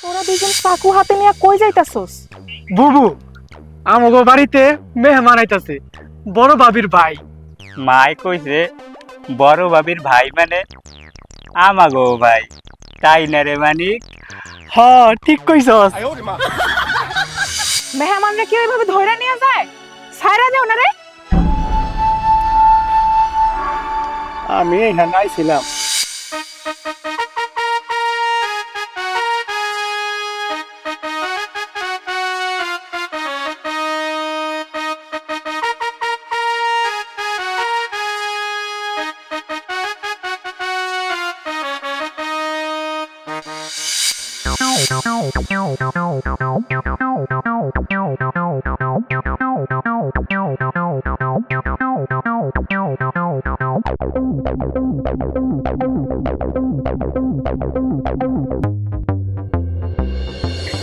তোরা দুইজন চাকু হাতে নিয়ে কই যাইতাছস? বুবু, আমাগো বাড়িতে মেহমান আইতাছে, বড় ভাবির ভাই। মাই কইছে বড় ভাবির ভাই মানে আমাগো ভাই, তাই না রে মানিক? হ, ঠিক কইছস। মেহমানরা কি ওইভাবে ধরে নিয়ে যায়? ছাইরা দেও না রে। আমি এখানে আইছিলাম।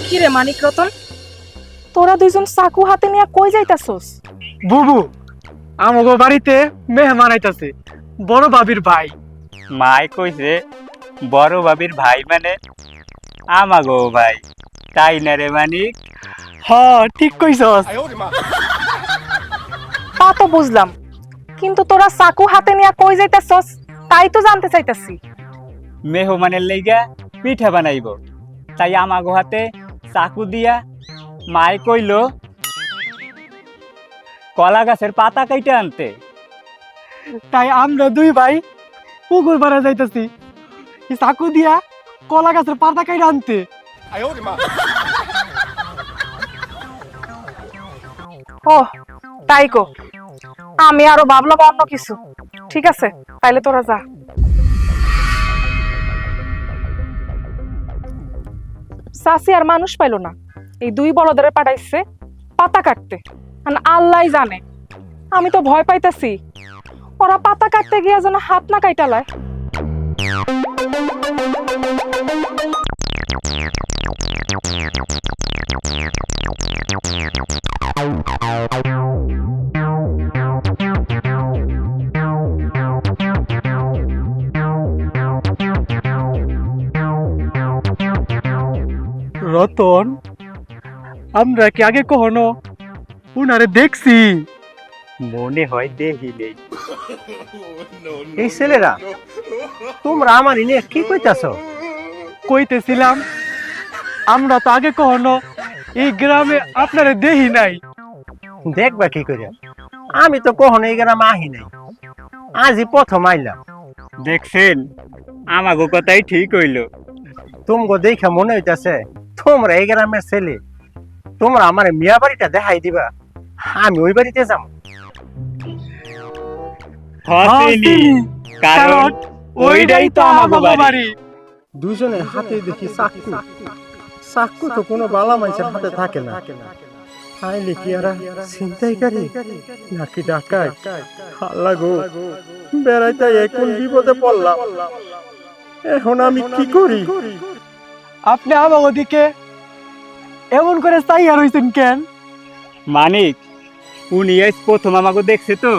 কি রে মানিক রতন, তোরা দুইজন চাকু হাতে নিয়ে কই যাইতাছস? বুবু, আমাগো বাড়িতে মেহমান আইতাছে, বড় ভাবির ভাই। মাই কইছে বড় ভাবির ভাই মানে আমাগো ভাই, তাই না রে মানিক? হ, ঠিক কইছস। তা তো বুঝলাম, কিন্তু তোরা চাকু হাতে নিয়ে কই যাইতাছস তাই তো জানতে চাইতাছি। মেহমানের লাইগা পিঠা বানাইব, তাই আমাগো হাতে চাকু দিয়া মাই কইলো কলা গাছের পাতা কাইটা আনতে। তাই আমরা দুই ভাই পুকুর পাড়ে যাইতাছি এই চাকু দিয়া কলা গাছের পাতা কাইরা আনতে। ও তাই কো, আমি আরো ভাবলাম অন্য কিছু। ঠিক আছে, তাইলে তোরা যা। চাচি আর মানুষ পাইলো না, এই দুই বলদের পাঠাইছে পাতা কাটতে। আল্লাহ জানে, আমি তো ভয় পাইতাছি ওরা পাতা কাটতে গিয়া যেন হাত না কাইটালায়। রতন, আমরা কি আগে কখনো উনারে দেখছি? মনে হয় দেখি নেই। এই ছেলেরা তোমরা আমার নিয়ে কি কইতাছ? কইতেছিলাম আমরা তো আগে কখনো এই গ্রামে আপনারে দেখি নাই। দেখবা কি করে? আমি তো কখনো এই গ্রামে আহি নাই, আজই প্রথম আইলাম। দেখছেন, আমাগো কথাই ঠিক হইলো। তোমগো দেখা মনে হইতাছে তোমরা এই গ্রামের ছেলে। তোমরা আমার মিয়া বাড়িটা দেখাই দিবা, আমি ওই বাড়িতে যাব। হসিনি, কারণ ওইটাই তো আমাগো বাড়ি। দুজনের হাতে দেখি চাকু। চাকু তো কোনো বালা মানুষের হাতে থাকে না। আইলে কি আর ছিনতাইকারী নাকি ডাকাত? আল্লাহ গো, বেড়াইতে কোন বিপদে পড়লাম। এখন আমি কি করি? আপনি আমার ওদিকে এমন করে চাইয়া রইছেন কেন? মানিক, উনি আজ প্রথম আমাকে দেখছে তো,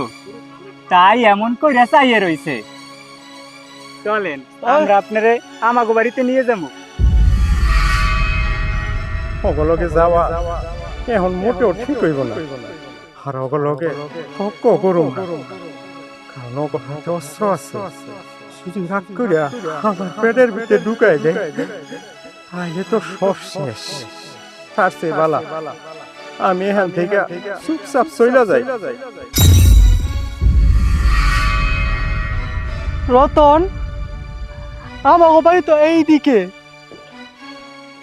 তাই এমন কইরা চাইয়া রইছে। চলেন আমরা আপনারে আমাগো বাড়িতে নিয়ে যাবো। অগলগে যাওয়া এখন মোটেও ঠিক হইব না। আর অগলগে হক করুম না, কারণ অগর হাতে অস্ত্র আছে। যদি রাগ করিয়া আমার পেটের ভিতরে ঢুকাই দেয়, তাহলে তো সব শেষ। তার চেয়ে বালা আমি এখান থেকে চুপচাপ চইলা যাই। রতন, আমার বাড়ি তো এই দিকে,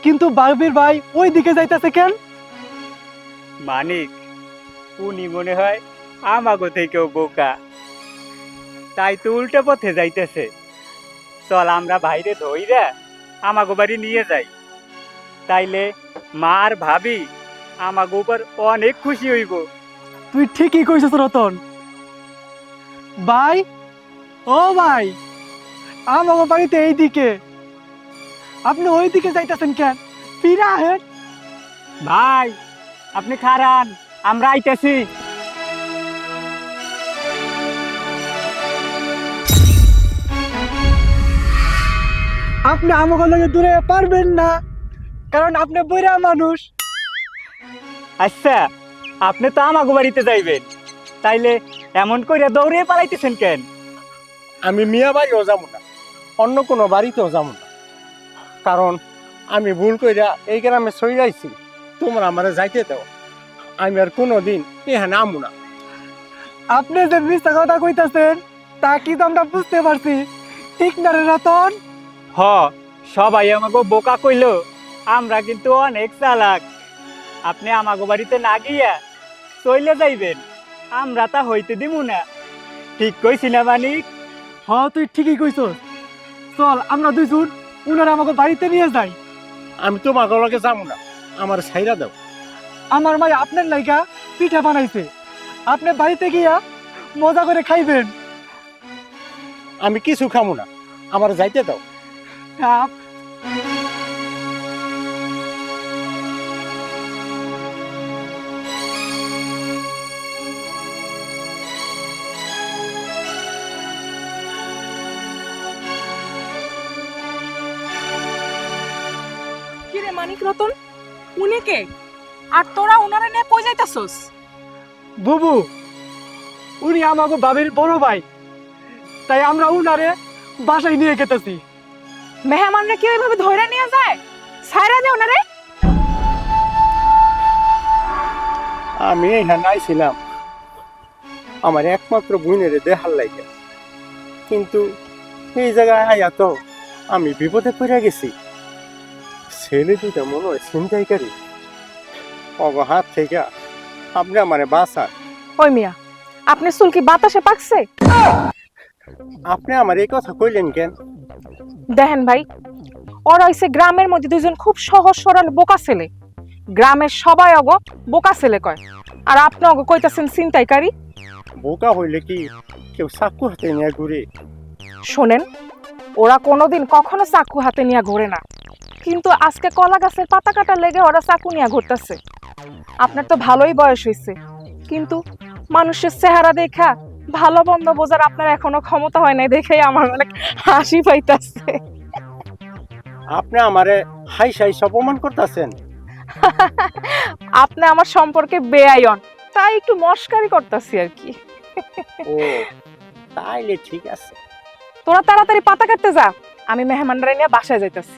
কিন্তু বাবির ভাই ওই দিকে যাইতেছে কেন? মানিক, উনি মনে হয় আমাগো থেকেও বোকা, তাই তো উল্টো পথে যাইতেছে। চল আমরা বাইরে ধইরা আমাগো বাড়ি নিয়ে যাই, তাইলে মা আর ভাবি আমাগো উপর অনেক খুশি হইব। তুই ঠিকই কইছিস রতন। ভাই, ও ভাই, আমার বাড়িতে এই দিকে, আপনি ওই দিকে যাইতেছেন কেন? ফিরা হেড। ভাই আপনি খারান, আমরা আইতেছি। আপনি আমাকে লগে দূরে পারবেন না, কারণ আপনি বুড়া মানুষ। আচ্ছা, আপনি তো আমাগো বাড়িতে যাইবেন, তাইলে এমন কইরা দৌড়ে পালাইতেছেন কেন? আমি মিয়া বাড়িও যাবো না, অন্য কোনো বাড়িতেও যাবো না, কারণ আমি ভুল কইরা এই গ্রামে সই আইছি। তোমরা আমারে যাইতে দাও, আমি আর কোনোদিন এখানে আমু না। আপনি যে মিথ্যা কথা কইতাছেন তা কি তো আমরা বুঝতে পারছি, ঠিক না রে রতন? হ, সবাই আমাগো বোকা কইলো, আমরা কিন্তু অনেক চালাক। আপনি আমাগো বাড়িতে না গিয়া চইলে যাইবেন, আমরা তা হইতে দিমু না। ঠিক কইছি না মানিক? হ্যাঁ তুই ঠিকই কইছস। চল আমরা দুইজন উনার আমাকে বাড়িতে নিয়ে যাই। আমি তোমার লগে যাবো না, আমার ছাইরা দাও। আমার মাই আপনার লাইগা পিঠা বানাইছে, আপনি বাড়িতে গিয়া মজা করে খাইবেন। আমি কিছু খামু না, আমার যাইতে দাও। আপ- কি রে মানিক রতন, উনি কে? আর তোরা উনারে নিয়ে কই যাইতাছস? বুবু, উনি আমাকে বাবির বড় ভাই, তাই আমরা উনারে বাসায় নিয়ে গেতেছি। মেহমানরা কি ওইভাবে ধইরা নিয়ে যায়? ছাইরা দে উনারে। আমি এখানে আইছিলাম আমার একমাত্র বোনের দেখার লাগে, কিন্তু এই জায়গায় আয়া তো আমি বিপদে পড়ে গেছি। ছেলে দুটা মনে হয় ছিনতাইকারী, অগ হাত থেকে আপনি আমারে বাঁচান। ওই মিয়া, আপনি চুল কি বাতাসে পাকছে? আপনি আমার এই কথা কইলেন কেন? দেখেন ভাই, ওরা হইছে গ্রামের মধ্যে দুইজন খুব সহজ সরল বোকা ছেলে। গ্রামের সবাই অগ বোকা ছেলে কয়, আর আপনি অগ কইতাছেন ছিনতাইকারী। বোকা হইলে কি কেউ চাকু হাতে নিয়ে ঘুরে? শোনেন, ওরা কোনোদিন কখনো চাকু হাতে নিয়ে ঘোরে না, কিন্তু আজকে কলা গাছের পাতা কাটা লেগে ওরা চাকু নিয়ে ঘুরতেছে। আপনার তো ভালোই বয়স হয়েছে, কিন্তু মানুষের চেহারা দেখা ভালো মন্দ বোঝার আপনার এখনো ক্ষমতা হয় নাই দেখেই আমার অনেক হাসি পাইতাছে। আপনি আমারে হাই সাই অপমান করতেছেন। আপনি আমার সম্পর্কে বেআইন, তাই একটু মস্কারি করতেছি আর কি। ও তাইলে ঠিক আছে। তোরা তাড়াতাড়ি পাতা কাটতে যা, আমি মেহমানরা নিয়ে বাসায় যাইতাছি।